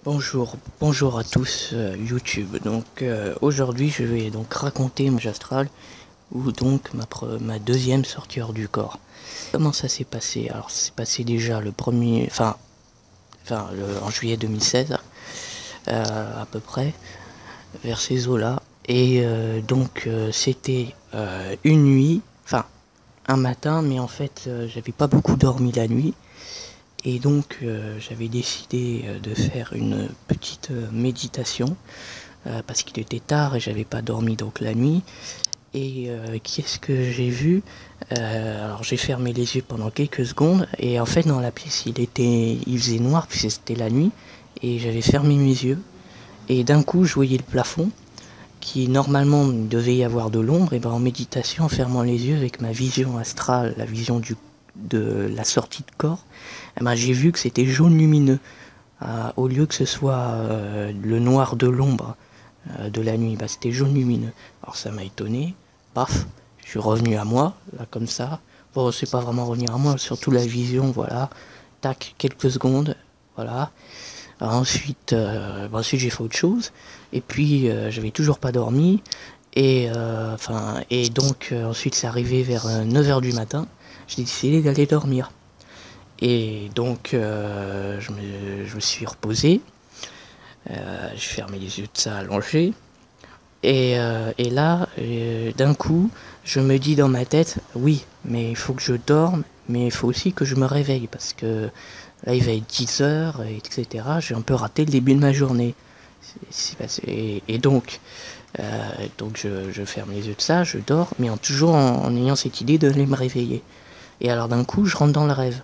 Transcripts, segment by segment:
Bonjour à tous YouTube. Aujourd'hui je vais donc raconter mon astral ou donc ma deuxième sortie hors du corps. Comment ça s'est passé? Alors c'est passé déjà le premier, en juillet 2016 à peu près vers ces eaux-là et c'était une nuit, un matin, mais en fait j'avais pas beaucoup dormi la nuit. Et donc j'avais décidé de faire une petite méditation parce qu'il était tard et j'avais pas dormi donc la nuit. Et qu'est-ce que j'ai vu? Alors j'ai fermé les yeux pendant quelques secondes et en fait dans la pièce il faisait noir puisque c'était la nuit et j'avais fermé mes yeux et d'un coup je voyais le plafond qui normalement il devait y avoir de l'ombre et ben en méditation en fermant les yeux avec ma vision astrale, la vision de la sortie de corps, eh ben, j'ai vu que c'était jaune lumineux. Au lieu que ce soit le noir de l'ombre de la nuit, bah, c'était jaune lumineux. Alors ça m'a étonné, paf, je suis revenu à moi, là comme ça. Bon, c'est pas vraiment revenir à moi, surtout la vision, voilà. Tac, quelques secondes, voilà. Ensuite j'ai fait autre chose. Et puis j'avais toujours pas dormi. Ensuite c'est arrivé vers 9 h du matin. J'ai décidé d'aller dormir. Et donc je me suis reposé. J'ai fermé les yeux de ça allongé. Et là, d'un coup, je me dis dans ma tête, oui, mais il faut que je dorme, mais il faut aussi que je me réveille, parce que là, il va être 10 heures, etc. J'ai un peu raté le début de ma journée. Je ferme les yeux de ça, je dors, mais toujours en ayant cette idée d'aller me réveiller. Et alors d'un coup, je rentre dans le rêve.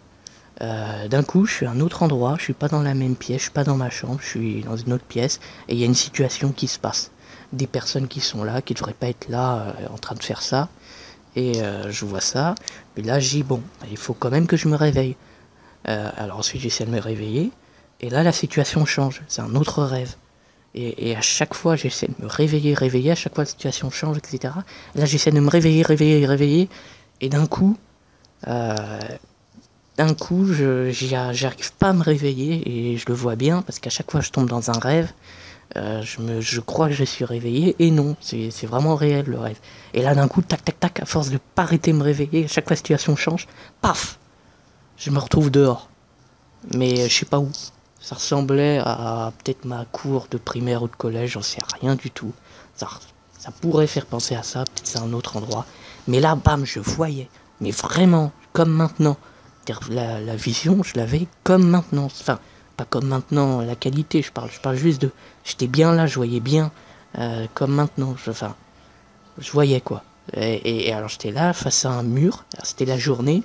D'un coup, je suis à un autre endroit, je suis pas dans la même pièce, je suis pas dans ma chambre, je suis dans une autre pièce, et il y a une situation qui se passe. Des personnes qui sont là, qui devraient pas être là, en train de faire ça, et je vois ça, et là je dis bon, il faut quand même que je me réveille. Alors ensuite j'essaie de me réveiller, et là la situation change, c'est un autre rêve. Et à chaque fois j'essaie de me réveiller, à chaque fois la situation change, etc. Et là j'essaie de me réveiller, et euh, d'un coup, j'arrive pas à me réveiller et je le vois bien parce qu'à chaque fois je tombe dans un rêve, je crois que je suis réveillé et non, c'est vraiment réel le rêve. Et là d'un coup, tac tac tac, à force de pas arrêter de me réveiller, à chaque fois la situation change, paf, je me retrouve dehors. Mais je sais pas où. Ça ressemblait à peut-être ma cour de primaire ou de collège, j'en sais rien du tout. Ça, ça pourrait faire penser à ça, peut-être c'est un autre endroit. Mais là, bam, je voyais. Mais vraiment, comme maintenant. La vision, je l'avais comme maintenant. Enfin, pas comme maintenant, la qualité, je parle juste de... J'étais bien là, je voyais bien, comme maintenant. Je voyais quoi. Et alors j'étais là, face à un mur, c'était la journée,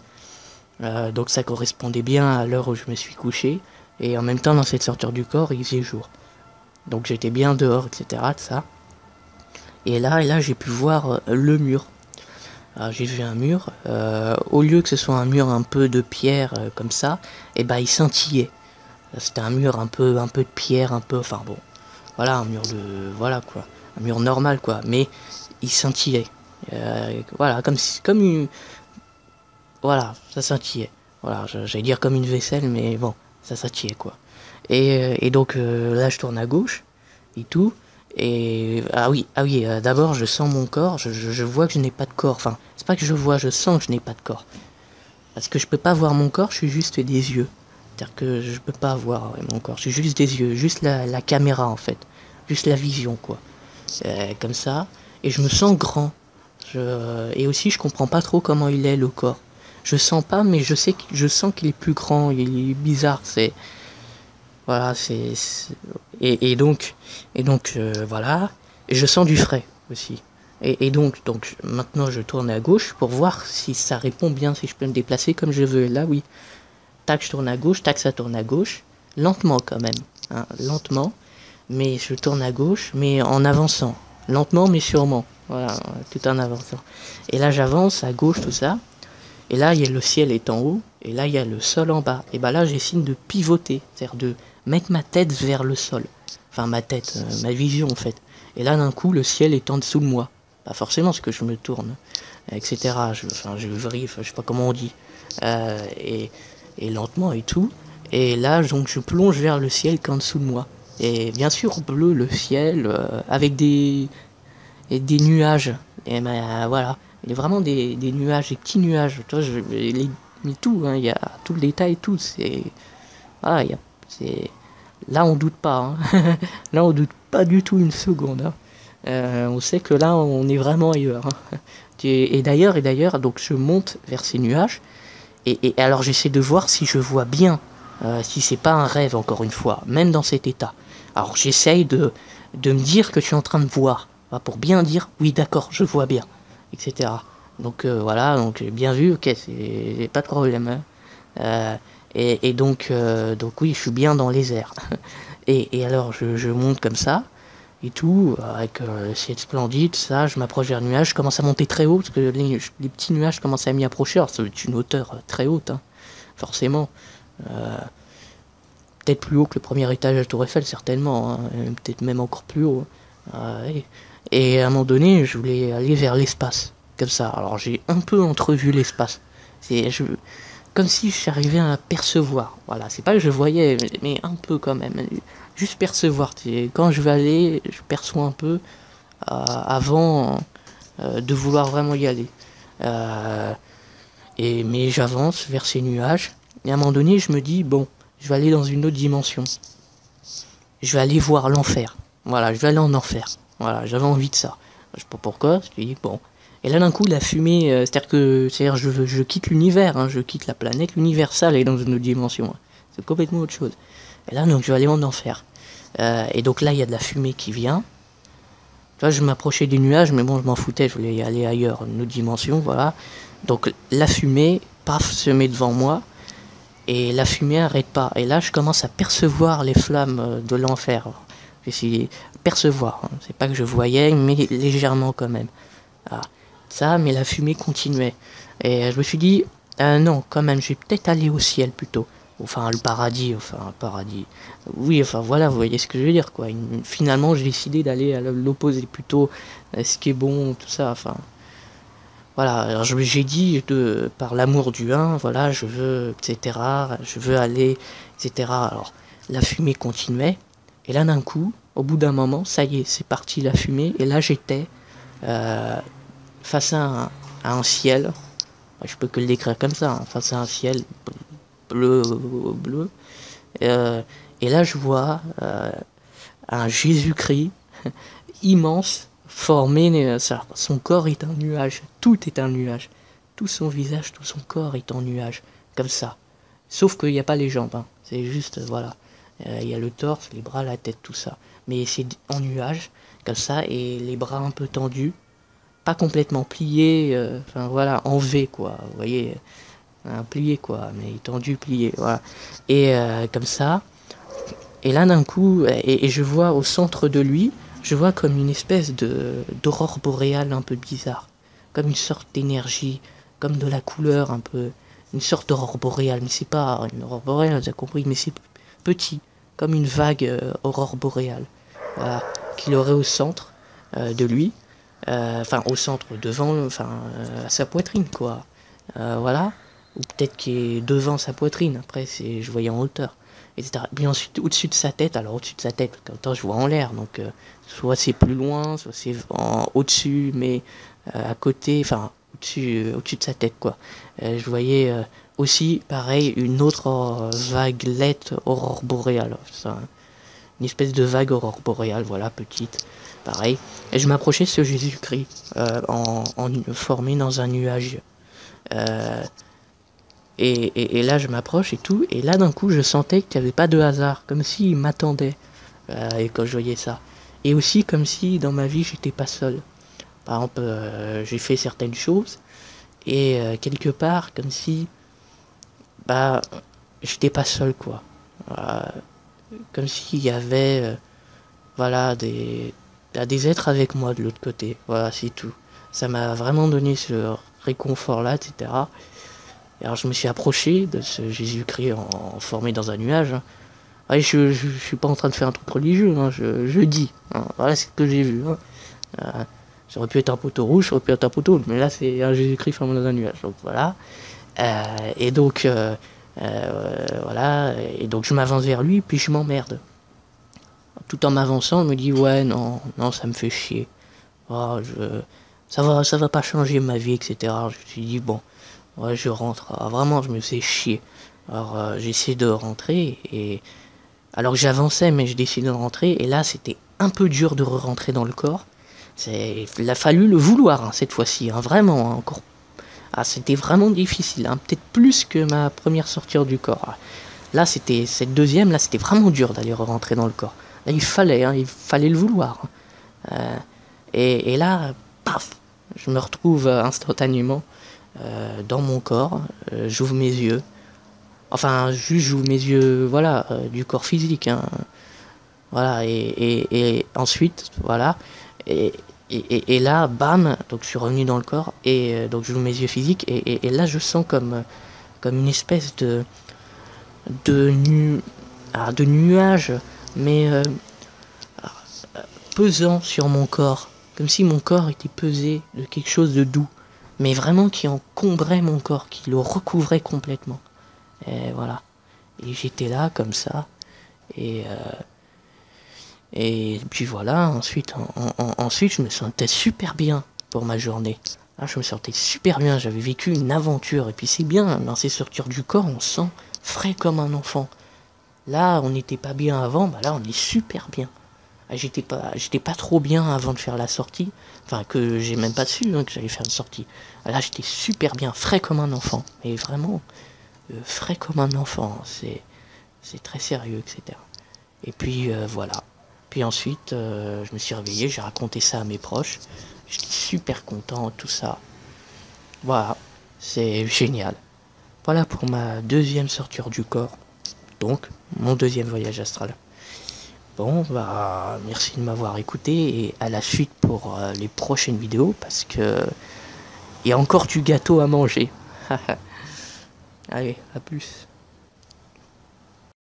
donc ça correspondait bien à l'heure où je me suis couché. Et en même temps, dans cette sortie du corps, il faisait jour. Donc j'étais bien dehors, etc. De ça. Et là j'ai pu voir le mur. Alors j'ai vu un mur, au lieu que ce soit un mur un peu de pierre comme ça, et ben il scintillait. C'était un mur un peu de pierre, un peu, enfin bon, voilà, un mur de, voilà quoi, un mur normal quoi, mais il scintillait. Voilà, comme une, voilà, ça scintillait. Voilà, j'allais dire comme une vaisselle, mais bon, ça scintillait quoi. Là je tourne à gauche et tout. Et d'abord je sens mon corps, je vois que je n'ai pas de corps. Enfin, c'est pas que je vois, je sens que je n'ai pas de corps. Parce que je peux pas voir mon corps, je suis juste des yeux. C'est-à-dire que je peux pas voir mon corps, je suis juste des yeux, juste la caméra en fait. Juste la vision quoi. Comme ça. Et je me sens grand. Et aussi je comprends pas trop comment il est le corps. Je sens pas, mais je sens qu'il est plus grand, il est bizarre, c'est. Voilà, voilà. Et je sens du frais aussi. Donc maintenant je tourne à gauche pour voir si ça répond bien, si je peux me déplacer comme je veux. Là, oui. Tac, je tourne à gauche, tac, ça tourne à gauche. Lentement quand même. Hein, lentement. Mais je tourne à gauche, mais en avançant. Lentement, mais sûrement. Voilà, tout en avançant. Et là, j'avance à gauche, tout ça. Et là, il y a le ciel est en haut, et là, il y a le sol en bas. Et bah là, j'essaie de pivoter, c'est-à-dire de mettre ma tête vers le sol. Enfin, ma tête, ma vision, en fait. Et là, d'un coup, le ciel est en dessous de moi. Pas forcément, parce que je me tourne, etc. Je vrille, je sais pas comment on dit. Euh, et, et lentement et tout. Et là, donc, je plonge vers le ciel qui est en dessous de moi. Et bien sûr, bleu le ciel, avec des nuages. Et ben voilà, il y a vraiment des nuages, des petits nuages. Tu vois, mais tout, hein, il y a tout le détail, tout. C'est voilà, c'est là on doute pas. Hein. Là on doute pas du tout une seconde. Hein. On sait que là on est vraiment ailleurs. Hein. Et d'ailleurs, donc je monte vers ces nuages. Et alors j'essaie de voir si je vois bien, si c'est pas un rêve encore une fois, même dans cet état. Alors j'essaye de me dire que je suis en train de voir, pour bien dire oui d'accord je vois bien, etc. Donc voilà, donc j'ai bien vu, ok c'est pas de problème. Hein. Donc oui je suis bien dans les airs. Et alors je monte comme ça, et tout, avec le ciel splendide, ça, je m'approche vers le nuage, je commence à monter très haut, parce que les petits nuages commencent à m'y approcher, alors ça va être une hauteur très haute, hein, forcément. Euh, Peut-être plus haut que le premier étage de la Tour Eiffel, certainement, hein, peut-être même encore plus haut. Et à un moment donné, je voulais aller vers l'espace, comme ça. Alors j'ai un peu entrevu l'espace. Comme si j'arrivais à percevoir. Voilà, c'est pas que je voyais, mais un peu quand même. Juste percevoir. Quand je vais aller, je perçois un peu avant de vouloir vraiment y aller. Euh, mais j'avance vers ces nuages. Et à un moment donné, je me dis, bon, je vais aller dans une autre dimension. Je vais aller voir l'enfer. Voilà, je vais aller en enfer. Voilà, j'avais envie de ça. Je sais pas pourquoi, je me dis, bon. Et là, d'un coup, la fumée, c'est-à-dire je quitte l'univers, hein, je quitte la planète, l'univers, ça, est dans une autre dimension. Hein. C'est complètement autre chose. Et là, donc, je vais aller en enfer. Et donc là, il y a de la fumée qui vient. Tu vois, je m'approchais des nuages, mais bon, je m'en foutais, je voulais y aller ailleurs, une autre dimension, voilà. Donc la fumée, paf, se met devant moi, et la fumée arrête pas. Et là, je commence à percevoir les flammes de l'enfer. J'essayais de percevoir, hein. C'est pas que je voyais, mais légèrement quand même. Ah, ça, mais la fumée continuait. Et je me suis dit, non, quand même, je vais peut-être aller au ciel plutôt. Enfin, le paradis, Oui, enfin voilà, vous voyez ce que je veux dire, quoi. Finalement, j'ai décidé d'aller à l'opposé plutôt, ce qui est bon, tout ça, enfin. Voilà, alors j'ai dit, par l'amour du un, voilà, je veux, etc., je veux aller, etc. Alors, la fumée continuait, et là, d'un coup, au bout d'un moment, ça y est, c'est parti la fumée, et là, j'étais face à un ciel, je peux que le décrire comme ça, hein, face à un ciel bleu, bleu. Euh, et là, je vois un Jésus-Christ immense formé. Son corps est un nuage. Tout est un nuage. Tout son visage, tout son corps est en nuage. Comme ça. Sauf qu'il n'y a pas les jambes. Hein. C'est juste, voilà. Il y a le torse, les bras, la tête, tout ça. Mais c'est en nuage, comme ça, et les bras un peu tendus. Pas complètement pliés, enfin voilà, en V, quoi. Vous voyez, un plié quoi, mais tendu, plié, voilà. Et comme ça, et là d'un coup, et je vois au centre de lui, je vois comme une espèce d'aurore boréale un peu bizarre, comme une sorte d'énergie, comme de la couleur un peu, une sorte d'aurore boréale, mais c'est pas une aurore boréale, vous avez compris, mais c'est petit, comme une vague aurore boréale, voilà, qu'il aurait au centre de lui, enfin au centre, devant, enfin à sa poitrine quoi, voilà. Ou peut-être qu'il est devant sa poitrine, après je voyais en hauteur, etc. Puis ensuite au-dessus de sa tête, alors au-dessus de sa tête, comme temps je vois en l'air, donc soit c'est plus loin, soit c'est au-dessus, mais à côté, enfin au-dessus de sa tête quoi. Je voyais aussi, pareil, une autre vaguelette aurore boréale, ça, une espèce de vague aurore boréale, voilà, petite, pareil. Et je m'approchais de ce Jésus-Christ, formé dans un nuage. Euh, et là, je m'approche et tout. Et là, d'un coup, je sentais qu'il n'y avait pas de hasard. Comme s'il m'attendait. Et quand je voyais ça. Et aussi comme si, dans ma vie, j'étais pas seul. Par exemple, j'ai fait certaines choses. Et quelque part, comme si... Bah, j'étais pas seul, quoi. Euh, Comme s'il y avait... voilà, des êtres avec moi de l'autre côté. Voilà, c'est tout. Ça m'a vraiment donné ce réconfort-là, etc. Et alors je me suis approché de ce Jésus-Christ formé dans un nuage. Hein. Ouais, je suis pas en train de faire un truc religieux, hein, je dis. Hein. Voilà ce que j'ai vu. Hein. Ça aurait pu être un poteau rouge, ça aurait pu être un poteau, mais là c'est un Jésus-Christ formé dans un nuage. Donc voilà. Et donc voilà. Et donc je m'avance vers lui, puis je m'emmerde. tout en m'avançant, je me dis ouais non, non ça me fait chier. Oh, ça va pas changer ma vie, etc. Je me suis dit bon, ouais je rentre. Alors, vraiment je me faisais chier. Alors j'ai essayé de rentrer et alors que j'avançais mais je décidais de rentrer et là c'était un peu dur de rentrer dans le corps. Il a fallu le vouloir hein, cette fois-ci, hein, vraiment hein, encore. Ah c'était vraiment difficile, hein, peut-être plus que ma première sortie du corps. Là c'était cette deuxième, là c'était vraiment dur d'aller rentrer dans le corps. Là il fallait le vouloir. Et là, paf, je me retrouve instantanément dans mon corps, j'ouvre mes yeux. Enfin, juste j'ouvre mes yeux, voilà, du corps physique. Hein. Voilà, et ensuite, voilà. Et là, bam, donc je suis revenu dans le corps, et donc j'ouvre mes yeux physiques, et là je sens comme une espèce de nuage, mais pesant sur mon corps. Comme si mon corps était pesé de quelque chose de doux, mais vraiment qui encombrait mon corps, qui le recouvrait complètement. Et voilà. Et j'étais là comme ça. Et puis voilà, ensuite je me sentais super bien pour ma journée. Ah, je me sentais super bien, j'avais vécu une aventure. Et puis c'est bien, dans ces sorties du corps, on se sent frais comme un enfant. Là, on n'était pas bien avant, bah là on est super bien. J'étais pas trop bien avant de faire la sortie. Enfin, que j'ai même pas su hein, que j'allais faire une sortie. Là, j'étais super bien, frais comme un enfant. Mais vraiment, frais comme un enfant. C'est très sérieux, etc. Et puis, voilà. Puis ensuite, je me suis réveillé, j'ai raconté ça à mes proches. J'étais super content, tout ça. Voilà, c'est génial. Voilà pour ma deuxième sortie du corps. Donc, mon deuxième voyage astral. Bon, bah, merci de m'avoir écouté et à la suite pour les prochaines vidéos parce que il y a encore du gâteau à manger. Allez, à plus.